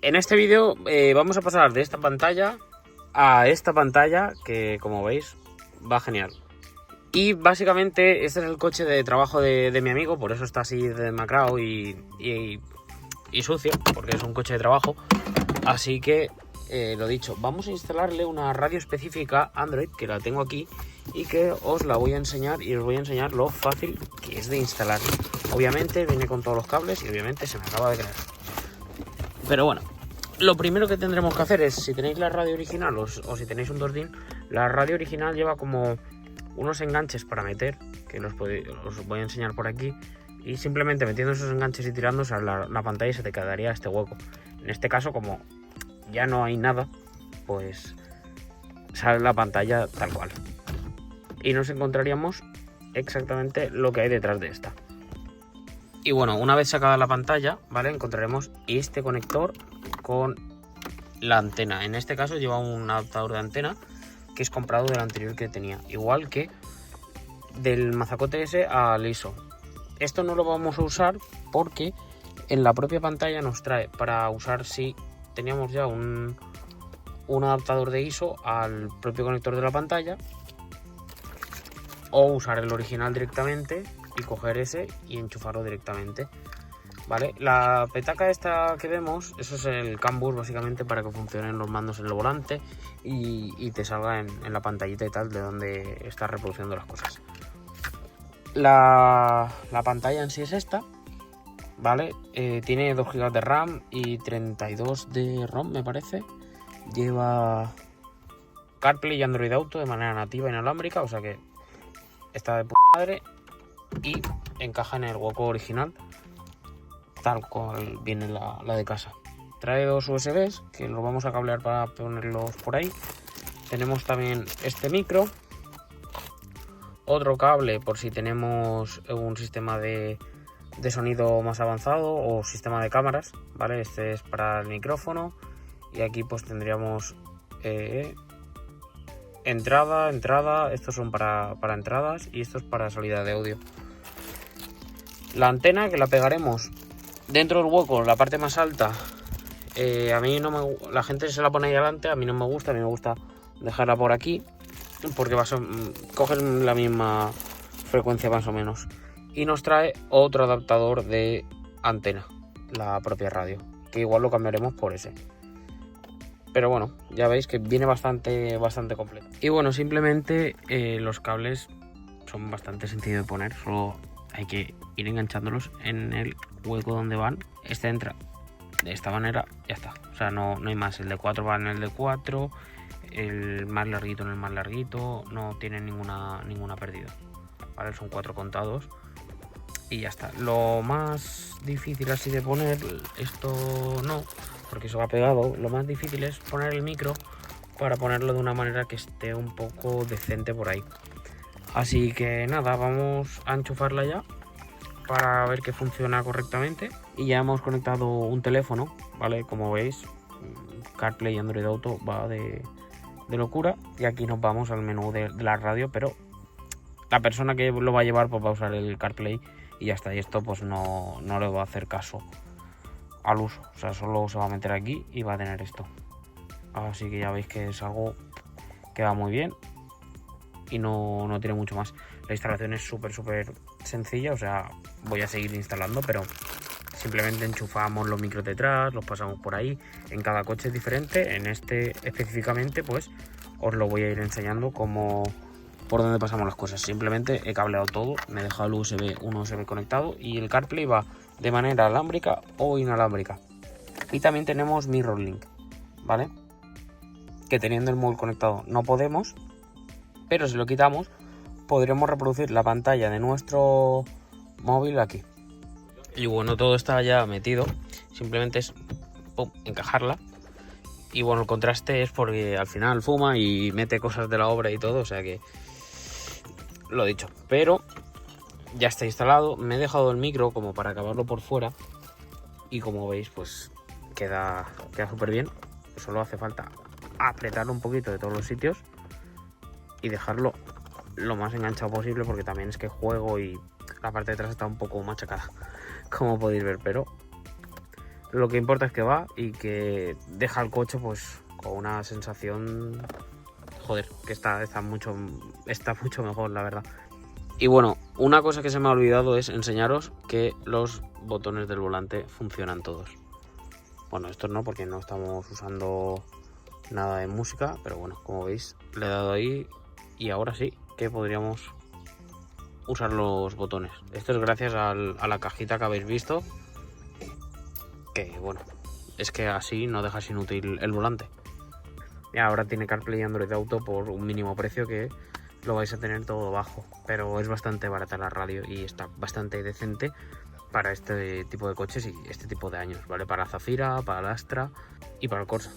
En este vídeo vamos a pasar de esta pantalla a esta pantalla que, como veis, va genial. Y básicamente este es el coche de trabajo de mi amigo, por eso está así demacrado y sucio, porque es un coche de trabajo. Así que, lo dicho, vamos a instalarle una radio específica Android, que la tengo aquí, y que os la voy a enseñar y os voy a enseñar lo fácil que es de instalar. Obviamente viene con todos los cables y obviamente se me acaba de caer. Pero bueno, lo primero que tendremos que hacer es, si tenéis la radio original o si tenéis un 2DIN, la radio original lleva como unos enganches para meter, que os voy a enseñar por aquí, y simplemente metiendo esos enganches y tirándose a la pantalla se te quedaría este hueco. En este caso, como ya no hay nada, pues sale la pantalla tal cual. Y nos encontraríamos exactamente lo que hay detrás de esta. Y bueno, una vez sacada la pantalla, ¿vale? Encontraremos este conector con la antena. En este caso lleva un adaptador de antena que es comprado del anterior que tenía, igual que del mazacote ese al ISO. Esto no lo vamos a usar porque en la propia pantalla nos trae para usar si teníamos ya un adaptador de ISO al propio conector de la pantalla, o usar el original directamente y coger ese y enchufarlo directamente. Vale, la petaca esta que vemos, eso es el CAN bus básicamente para que funcionen los mandos en el volante y te salga en la pantallita y tal de donde estás reproduciendo las cosas. La pantalla en sí es esta, ¿vale? Tiene 2 GB de RAM y 32 de ROM, me parece. Lleva CarPlay y Android Auto de manera nativa inalámbrica, o sea que está de puta madre y encaja en el hueco original tal cual viene la de casa. Trae 2 USBs que los vamos a cablear para ponerlos por ahí. Tenemos también este micro, otro cable por si tenemos un sistema de sonido más avanzado o sistema de cámaras, ¿vale? Este es para el micrófono y aquí pues tendríamos entrada, estos son para entradas y esto es para salida de audio. La antena que la pegaremos dentro del hueco, la parte más alta. A mí no me, la gente se la pone ahí adelante, a mí no me gusta, a mí me gusta dejarla por aquí porque cogen la misma frecuencia más o menos. Y nos trae otro adaptador de antena, la propia radio, que igual lo cambiaremos por ese. Pero bueno, ya veis que viene bastante completo. Y bueno, simplemente los cables son bastante sencillos de poner, solo hay que ir enganchándolos en el hueco donde van. Este entra de esta manera, ya está. O sea, no hay más. El de 4 va en el de 4, el más larguito en el más larguito, no tiene ninguna pérdida. Vale, son 4 contados y ya está. Lo más difícil así de poner, esto no, porque eso va pegado. Lo más difícil es poner el micro para ponerlo de una manera que esté un poco decente por ahí. Así que nada, vamos a enchufarla ya para ver que funciona correctamente. Y ya hemos conectado un teléfono, ¿vale? Como veis, CarPlay y Android Auto va de locura. Y aquí nos vamos al menú de la radio, pero la persona que lo va a llevar pues va a usar el CarPlay y ya está. Y esto pues no le va a hacer caso al uso, o sea, solo se va a meter aquí y va a tener esto. Así que ya veis que es algo que va muy bien y no tiene mucho más. La instalación es súper sencilla, o sea, voy a seguir instalando, pero simplemente enchufamos los micros detrás, los pasamos por ahí. En cada coche es diferente, en este específicamente pues os lo voy a ir enseñando por dónde pasamos las cosas. Simplemente he cableado todo, me he dejado un USB conectado y el CarPlay va de manera alámbrica o inalámbrica. Y también tenemos MirrorLink, ¿vale? Que teniendo el móvil conectado no podemos, pero si lo quitamos podremos reproducir la pantalla de nuestro móvil aquí. Y bueno, todo está ya metido, simplemente es encajarla. Y bueno, el contraste es porque al final fuma y mete cosas de la obra y todo, o sea que lo dicho. Pero ya está instalado, me he dejado el micro como para acabarlo por fuera y como veis pues queda súper bien. Solo hace falta apretarlo un poquito de todos los sitios y dejarlo lo más enganchado posible, porque también es que juego y la parte de atrás está un poco machacada, como podéis ver, pero Lo que importa es que va y que deja el coche pues con una sensación, joder, que está mucho mejor, la verdad. Y bueno, una cosa que se me ha olvidado es enseñaros que los botones del volante funcionan todos. Bueno, estos no, porque no estamos usando nada de música, pero bueno, como veis, le he dado ahí y ahora sí que podríamos usar los botones. Esto es gracias a la cajita que habéis visto, que bueno, es que así no dejas inútil el volante. Y ahora tiene CarPlay y Android Auto por un mínimo precio que lo vais a tener todo bajo, pero es bastante barata la radio y está bastante decente para este tipo de coches y este tipo de años, ¿vale? Para Zafira, para el Astra y para el Corsa.